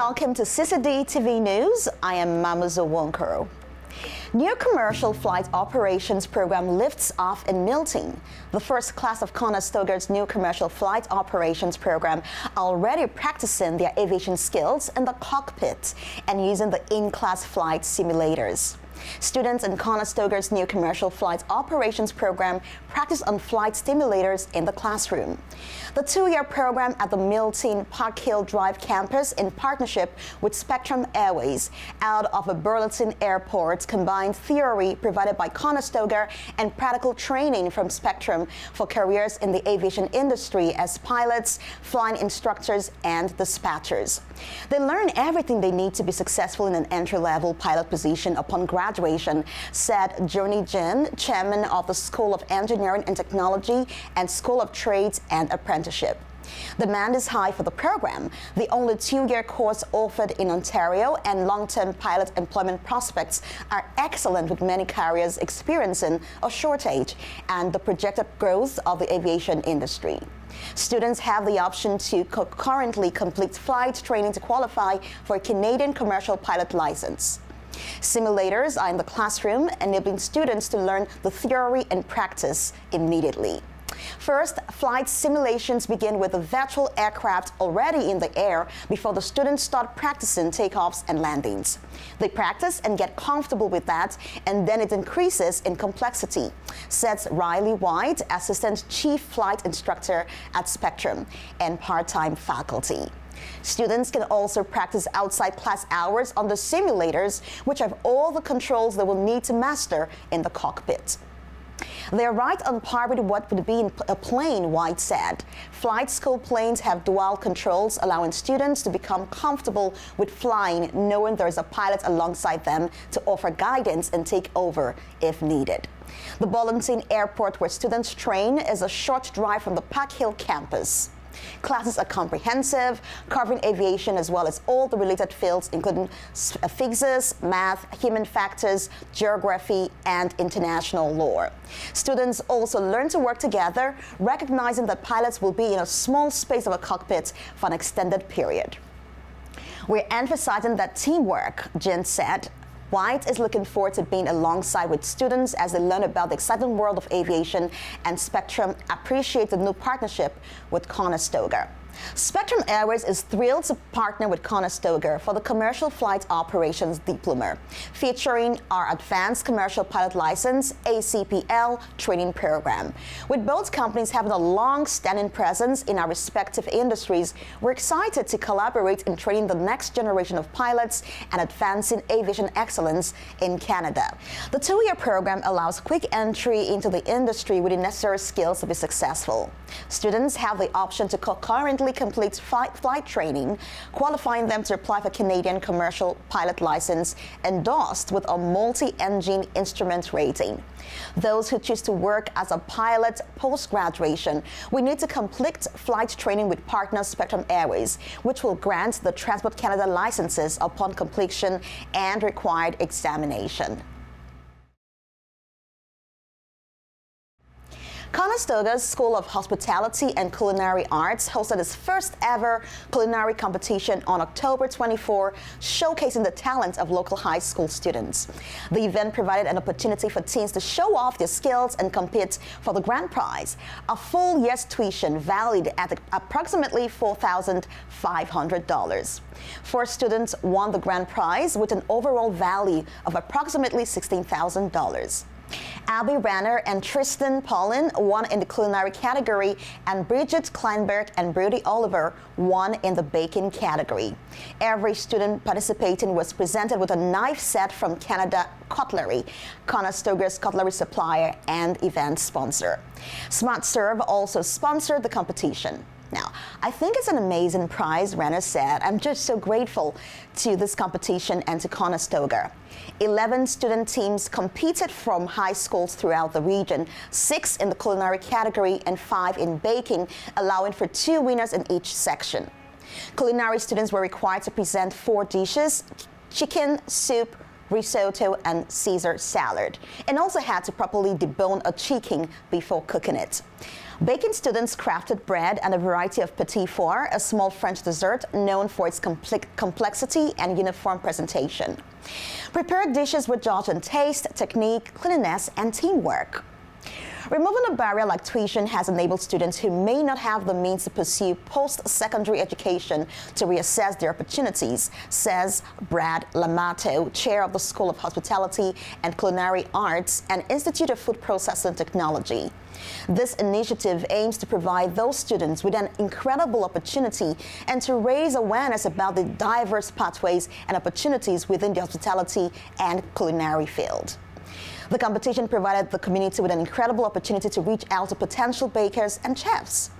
Welcome to CCDTV News. I am Mamuzo Nwokoro. New commercial flight operations program lifts off in Milton. The first class of Conestoga's new commercial flight operations program are already practicing their aviation skills in the cockpit and using the in-class flight simulators. Students in Conestoga's new commercial flight operations program practice on flight simulators in the classroom. The two-year program at the Milton Park Hill Drive campus in partnership with Spectrum Airways out of a Burlington airport combined theory provided by Conestoga and practical training from Spectrum for careers in the aviation industry as pilots, flying instructors, and dispatchers. They learn everything they need to be successful in an entry-level pilot position upon graduation, said Johnny Jin, chairman of the School of Engineering and Technology and School of Trades and Apprenticeship. Demand is high for the program, the only two-year course offered in Ontario, and long-term pilot employment prospects are excellent with many carriers experiencing a shortage and the projected growth of the aviation industry. Students have the option to concurrently complete flight training to qualify for a Canadian commercial pilot license. Simulators are in the classroom, enabling students to learn the theory and practice immediately. First, flight simulations begin with the virtual aircraft already in the air before the students start practicing takeoffs and landings. They practice and get comfortable with that, and then it increases in complexity, says Riley White, Assistant Chief Flight Instructor at Spectrum and part-time faculty. Students can also practice outside class hours on the simulators, which have all the controls they will need to master in the cockpit. They're right on par with what would be in a plane, White said. Flight school planes have dual controls, allowing students to become comfortable with flying, knowing there's a pilot alongside them to offer guidance and take over if needed. The Burlington Airport, where students train, is a short drive from the Park Hill campus. Classes are comprehensive, covering aviation as well as all the related fields, including physics, math, human factors, geography, and international law. Students also learn to work together, recognizing that pilots will be in a small space of a cockpit for an extended period. We're emphasizing that teamwork, Jen said. White is looking forward to being alongside with students as they learn about the exciting world of aviation, and Spectrum appreciates the new partnership with Conestoga. Spectrum Airways is thrilled to partner with Conestoga for the Commercial Flight Operations Diploma, featuring our Advanced Commercial Pilot License ACPL training program. With both companies having a long-standing presence in our respective industries, we're excited to collaborate in training the next generation of pilots and advancing aviation excellence in Canada. The two-year program allows quick entry into the industry with the necessary skills to be successful. Students have the option to concurrently complete flight training, qualifying them to apply for Canadian commercial pilot license endorsed with a multi-engine instrument rating. Those who choose to work as a pilot post-graduation will need to complete flight training with partner Spectrum Airways, which will grant the Transport Canada licenses upon completion and required examination. Conestoga's School of Hospitality and Culinary Arts hosted its first ever culinary competition on October 24, showcasing the talent of local high school students. The event provided an opportunity for teens to show off their skills and compete for the grand prize, a full year's tuition valued at approximately $4,500. 4 students won the grand prize with an overall value of approximately $16,000. Abby Ranner and Tristan Paulin won in the culinary category, and Bridget Kleinberg and Brody Oliver won in the baking category. Every student participating was presented with a knife set from Canada Cutlery, Conestoga's cutlery supplier and event sponsor. Smart Serve also sponsored the competition. Now, I think it's an amazing prize, Renner said. I'm just so grateful to this competition and to Conestoga. 11 student teams competed from high schools throughout the region, 6 in the culinary category and 5 in baking, allowing for 2 winners in each section. Culinary students were required to present 4 dishes: chicken, soup, risotto, and Caesar salad, and also had to properly debone a chicken before cooking it. Baking students crafted bread and a variety of petit four, a small French dessert known for its complexity and uniform presentation. Prepared dishes were judged on taste, technique, cleanliness, and teamwork. Removing a barrier like tuition has enabled students who may not have the means to pursue post-secondary education to reassess their opportunities, says Brad Lamato, chair of the School of Hospitality and Culinary Arts and Institute of Food Processing Technology. This initiative aims to provide those students with an incredible opportunity and to raise awareness about the diverse pathways and opportunities within the hospitality and culinary field. The competition provided the community with an incredible opportunity to reach out to potential bakers and chefs.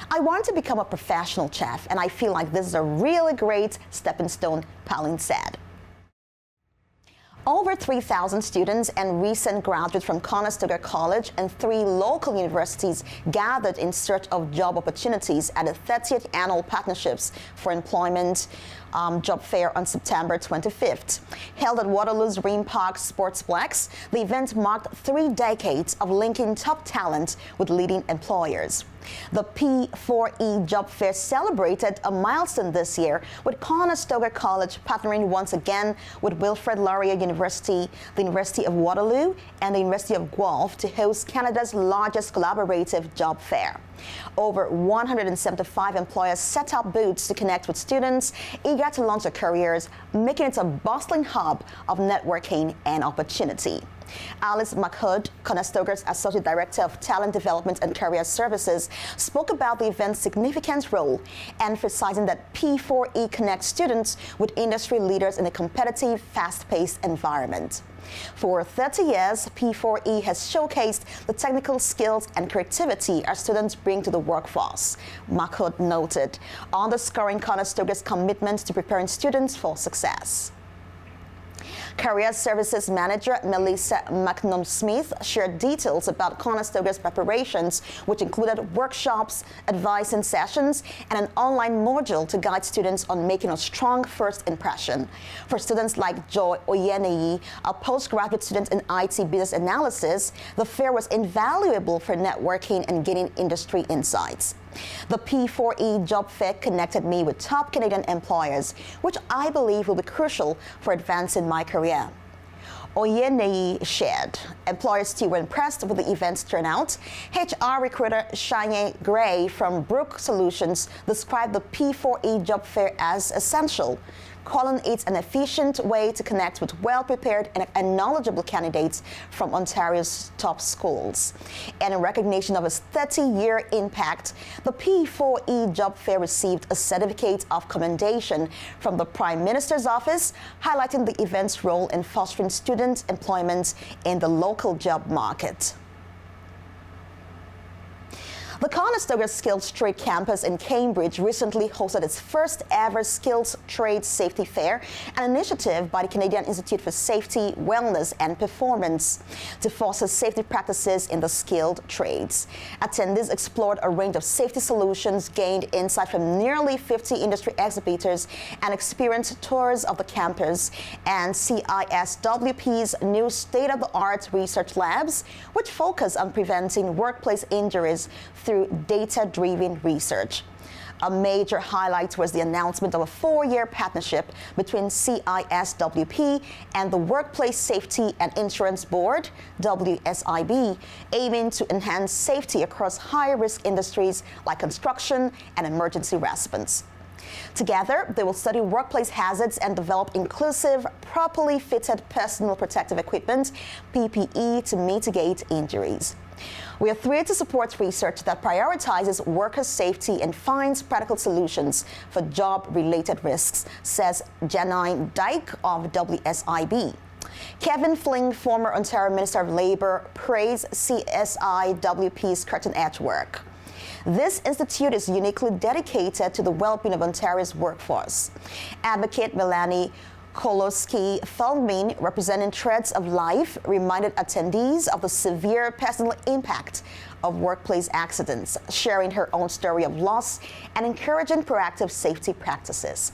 I want to become a professional chef, and I feel like this is a really great stepping stone, Pauline said. Over 3,000 students and recent graduates from Conestoga College and 3 local universities gathered in search of job opportunities at the 30th Annual Partnerships for Employment Job Fair on September 25th. Held at Waterloo's Rim Park Sportsplex, the event marked 3 decades of linking top talent with leading employers. The P4E Job Fair celebrated a milestone this year, with Conestoga College partnering once again with Wilfrid Laurier University, the University of Waterloo, and the University of Guelph to host Canada's largest collaborative job fair. Over 175 employers set up booths to connect with students eager to launch their careers, making it a bustling hub of networking and opportunity. Alice McHood, Conestoga's Associate Director of Talent Development and Career Services, spoke about the event's significant role, emphasizing that P4E connects students with industry leaders in a competitive, fast-paced environment. For 30 years, P4E has showcased the technical skills and creativity our students bring to the workforce, McHood noted, underscoring Conestoga's commitment to preparing students for success. Career Services Manager Melissa McNum-Smith shared details about Conestoga's preparations, which included workshops, advising sessions, and an online module to guide students on making a strong first impression. For students like Joy Oyeneyi, a postgraduate student in IT business analysis, the fair was invaluable for networking and gaining industry insights. The P4E Job Fair connected me with top Canadian employers, which I believe will be crucial for advancing my career. Oyeneyi shared. Employers too were impressed with the event's turnout. HR recruiter Shanye Gray from Brook Solutions described the P4E Job Fair as essential, calling it an efficient way to connect with well-prepared and knowledgeable candidates from Ontario's top schools. And in recognition of its 30-year impact, the P4E Job Fair received a certificate of commendation from the Prime Minister's office, highlighting the event's role in fostering student employment in the local job market. The Conestoga Skills Trade Campus in Cambridge recently hosted its first ever Skills Trade Safety Fair, an initiative by the Canadian Institute for Safety, Wellness and Performance to foster safety practices in the skilled trades. Attendees explored a range of safety solutions, gained insight from nearly 50 industry exhibitors, and experienced tours of the campus and CISWP's new state-of-the-art research labs, which focus on preventing workplace injuries through data-driven research. A major highlight was the announcement of a 4-year partnership between CISWP and the Workplace Safety and Insurance Board, WSIB, aiming to enhance safety across high-risk industries like construction and emergency response. Together, they will study workplace hazards and develop inclusive, properly fitted personal protective equipment, PPE, to mitigate injuries. We are thrilled to support research that prioritizes worker safety and finds practical solutions for job-related risks, says Janine Dyke of WSIB. Kevin Fling, former Ontario Minister of Labour, praised CSIWP's cutting-edge work. This institute is uniquely dedicated to the well-being of Ontario's workforce. Advocate Melanie Koloski-Feldman, representing Threads of Life, reminded attendees of the severe personal impact of workplace accidents, sharing her own story of loss and encouraging proactive safety practices.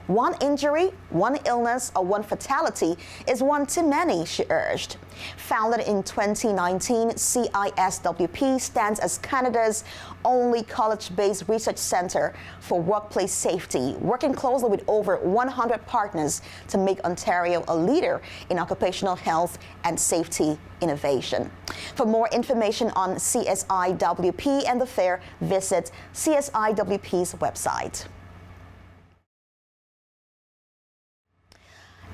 One injury, one illness, or one fatality is one too many, she urged. Founded in 2019, CISWP stands as Canada's only college-based research center for workplace safety, working closely with over 100 partners to make Ontario a leader in occupational health and safety innovation. For more information on CSIWP and the fair, visit CSIWP's website.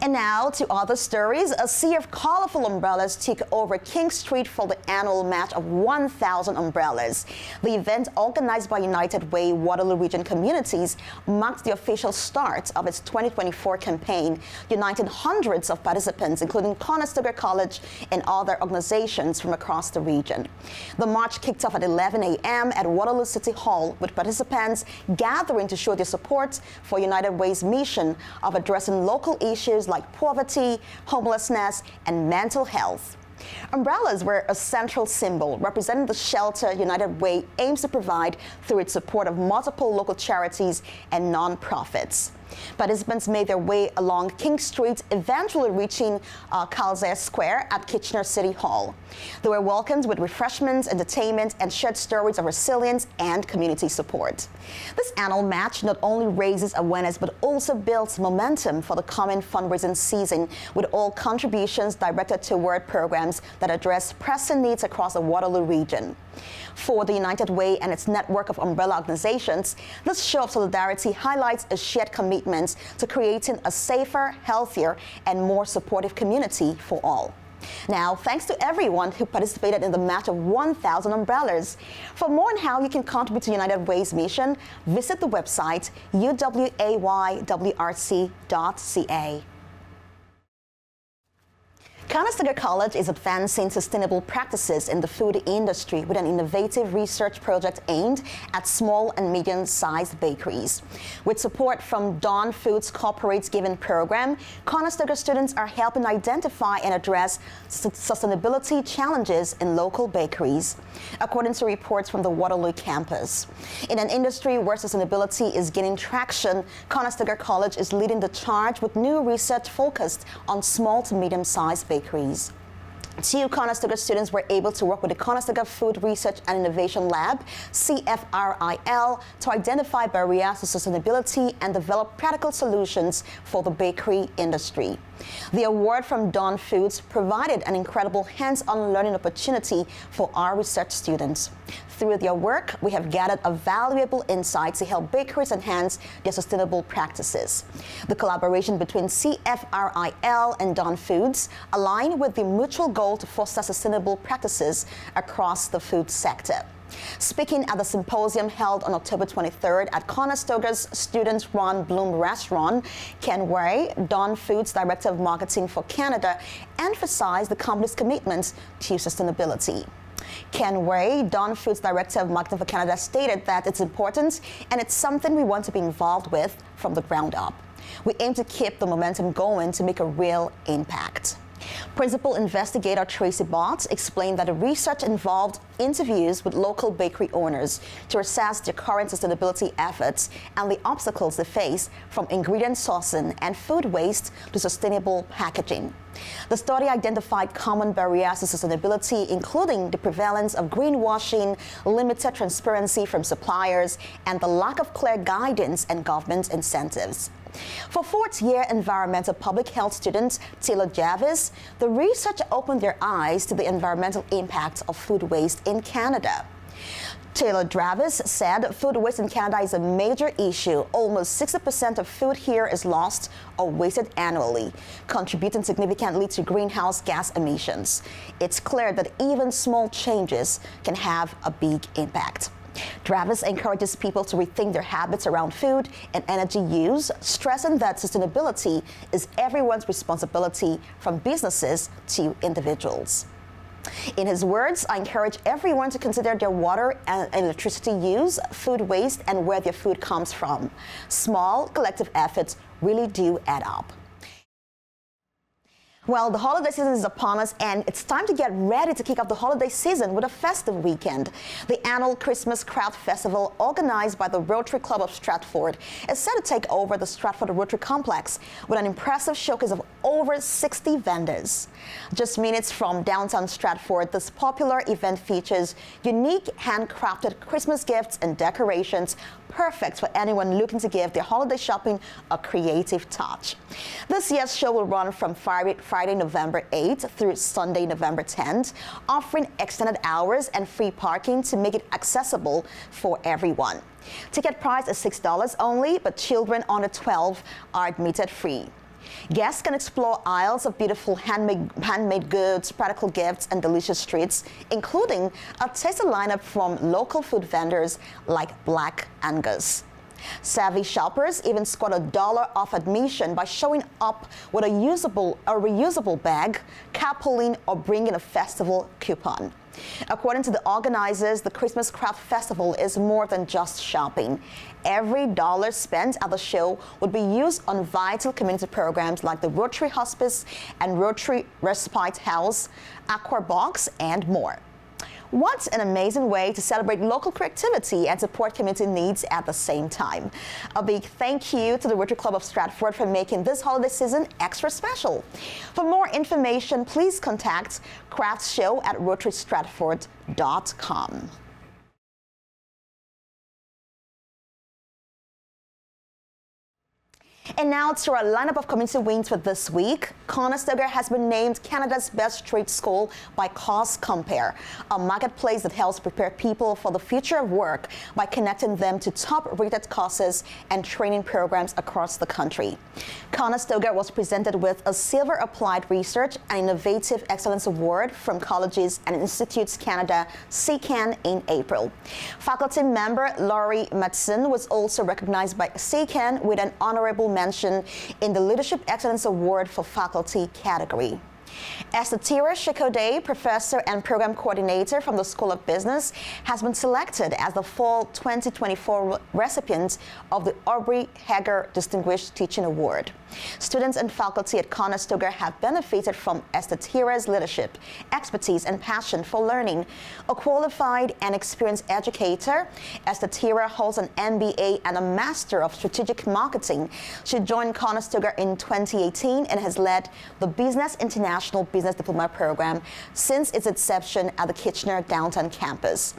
And now to other stories. A sea of colorful umbrellas took over King Street for the annual match of 1,000 umbrellas. The event, organized by United Way Waterloo Region Communities, marked the official start of its 2024 campaign, uniting hundreds of participants, including Conestoga College and other organizations from across the region. The march kicked off at 11 a.m. at Waterloo City Hall, with participants gathering to show their support for United Way's mission of addressing local issues like poverty, homelessness, and mental health. Umbrellas were a central symbol representing the shelter United Way aims to provide through its support of multiple local charities and non-profits. Participants made their way along King Street, eventually reaching Calzare Square at Kitchener City Hall. They were welcomed with refreshments, entertainment, and shared stories of resilience and community support. This annual match not only raises awareness but also builds momentum for the coming fundraising season, with all contributions directed toward programs that address pressing needs across the Waterloo region. For the United Way and its network of umbrella organizations, this show of solidarity highlights a shared commitment to creating a safer, healthier, and more supportive community for all. Now, thanks to everyone who participated in the match of 1,000 umbrellas. For more on how you can contribute to United Way's mission, visit the website uwaywrc.ca. Conestoga College is advancing sustainable practices in the food industry with an innovative research project aimed at small and medium-sized bakeries. With support from Dawn Foods Corporate's Given program, Conestoga students are helping identify and address sustainability challenges in local bakeries, according to reports from the Waterloo campus. In an industry where sustainability is gaining traction, Conestoga College is leading the charge with new research focused on small to medium-sized bakeries. Two Conestoga students were able to work with the Conestoga Food Research and Innovation Lab, CFRIL, to identify barriers to sustainability and develop practical solutions for the bakery industry. The award from Dawn Foods provided an incredible hands-on learning opportunity for our research students. Through their work, we have gathered a valuable insight to help bakeries enhance their sustainable practices. The collaboration between CFRIL and Dawn Foods align with the mutual goal to foster sustainable practices across the food sector. Speaking at the symposium held on October 23rd at Conestoga's student-run Bloom restaurant, Ken Way, Dawn Foods Director of Marketing for Canada, emphasized the company's commitment to sustainability. Ken Way, Dawn Foods Director of Marketing for Canada, stated that it's important and it's something we want to be involved with from the ground up. We aim to keep the momentum going to make a real impact. Principal investigator Tracy Bott explained that the research involved interviews with local bakery owners to assess their current sustainability efforts and the obstacles they face, from ingredient sourcing and food waste to sustainable packaging. The study identified common barriers to sustainability, including the prevalence of greenwashing, limited transparency from suppliers, and the lack of clear guidance and government incentives. For fourth-year environmental public health student Taylor Jarvis, the research opened their eyes to the environmental impact of food waste in Canada. Taylor Jarvis said food waste in Canada is a major issue. Almost 60% of food here is lost or wasted annually, contributing significantly to greenhouse gas emissions. It's clear that even small changes can have a big impact. Travis encourages people to rethink their habits around food and energy use, stressing that sustainability is everyone's responsibility, from businesses to individuals. In his words, I encourage everyone to consider their water and electricity use, food waste, and where their food comes from. Small collective efforts really do add up. Well, the holiday season is upon us, and it's time to get ready to kick off the holiday season with a festive weekend. The annual Christmas Craft Festival, organized by the Rotary Club of Stratford, is set to take over the Stratford Rotary Complex with an impressive showcase of over 60 vendors. Just minutes from downtown Stratford, this popular event features unique handcrafted Christmas gifts and decorations, perfect for anyone looking to give their holiday shopping a creative touch. This year's show will run from Friday, November 8th through Sunday, November 10th, offering extended hours and free parking to make it accessible for everyone. Ticket price is $6 only, but children under 12 are admitted free. Guests can explore aisles of beautiful handmade goods, practical gifts, and delicious treats, including a tasty lineup from local food vendors like Black Angus. Savvy shoppers even scored $1 off admission by showing up with a reusable bag, carpooling, or bringing a festival coupon. According to the organizers, the Christmas Craft Festival is more than just shopping. Every dollar spent at the show would be used on vital community programs like the Rotary Hospice and Rotary Respite House, Aqua Box, and more. What an amazing way to celebrate local creativity and support community needs at the same time. A big thank you to the Rotary Club of Stratford for making this holiday season extra special. For more information, please contact craftshow@rotarystratford.com. And now to our lineup of community wins for this week. Conestoga has been named Canada's Best Trade School by Cost Compare, a marketplace that helps prepare people for the future of work by connecting them to top-rated courses and training programs across the country. Conestoga was presented with a Silver Applied Research and Innovative Excellence Award from Colleges and Institutes Canada, CCAN, in April. Faculty member Laurie Matson was also recognized by CCAN with an honorable mention in the Leadership Excellence Award for Faculty category. Estatira Shekode, professor and program coordinator from the School of Business, has been selected as the fall 2024 recipient of the Aubrey Hager Distinguished Teaching Award. Students and faculty at Conestoga have benefited from Estatira's leadership, expertise, and passion for learning. A qualified and experienced educator, Estatira holds an MBA and a Master of Strategic Marketing. She joined Conestoga in 2018 and has led the Business International Business Diploma program since its inception at the Kitchener downtown campus.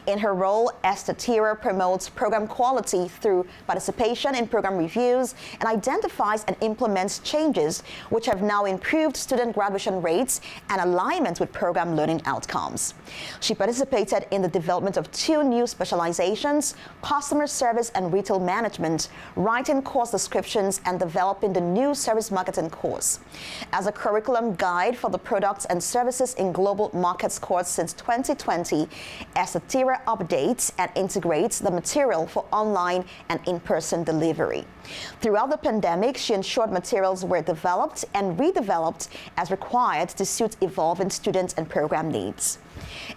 In her role, Estatira promotes program quality through participation in program reviews and identifies and implements changes which have now improved student graduation rates and alignment with program learning outcomes. She participated in the development of 2 new specializations, customer service and retail management, writing course descriptions, and developing the new service marketing course. As a curriculum guide for the products and services in global markets course since 2020, Estatira updates and integrates the material for online and in-person delivery. Throughout the pandemic, she ensured materials were developed and redeveloped as required to suit evolving student and program needs.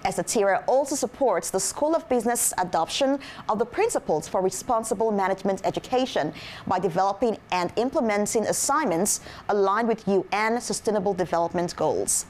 Estatira also supports the School of Business adoption of the principles for responsible management education by developing and implementing assignments aligned with UN Sustainable Development Goals.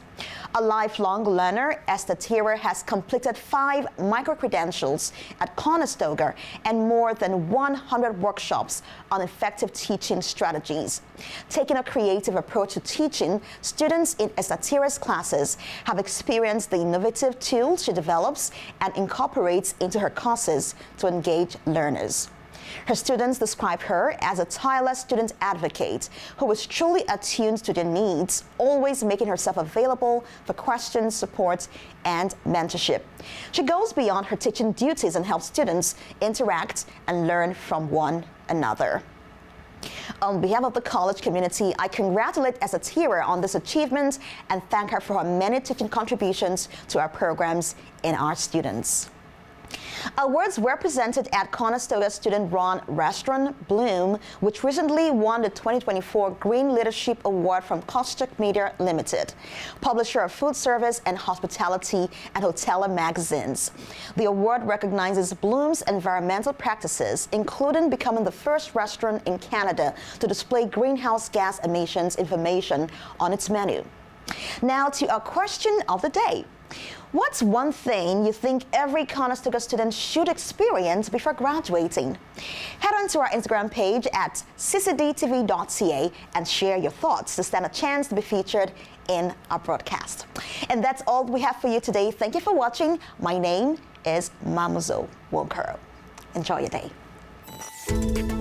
A lifelong learner, Estatira has completed 5 micro-credentials at Conestoga and more than 100 workshops on effective teaching strategies. Taking a creative approach to teaching, students in Estatira's classes have experienced the innovative tools she develops and incorporates into her courses to engage learners. Her students describe her as a tireless student advocate who is truly attuned to their needs, always making herself available for questions, support, and mentorship. She goes beyond her teaching duties and helps students interact and learn from one another. On behalf of the college community, I congratulate Estatira on this achievement and thank her for her many teaching contributions to our programs and our students. Awards were presented at Conestoga student-run restaurant Bloom, which recently won the 2024 Green Leadership Award from Ashok Media Limited, publisher of food service and hospitality and hoteler magazines. The award recognizes Bloom's environmental practices, including becoming the first restaurant in Canada to display greenhouse gas emissions information on its menu. Now to our question of the day. What's one thing you think every Conestoga student should experience before graduating? Head on to our Instagram page at CCDTV.ca and share your thoughts to stand a chance to be featured in our broadcast. And that's all we have for you today. Thank you for watching. My name is Mamuzo Nwokoro. Enjoy your day.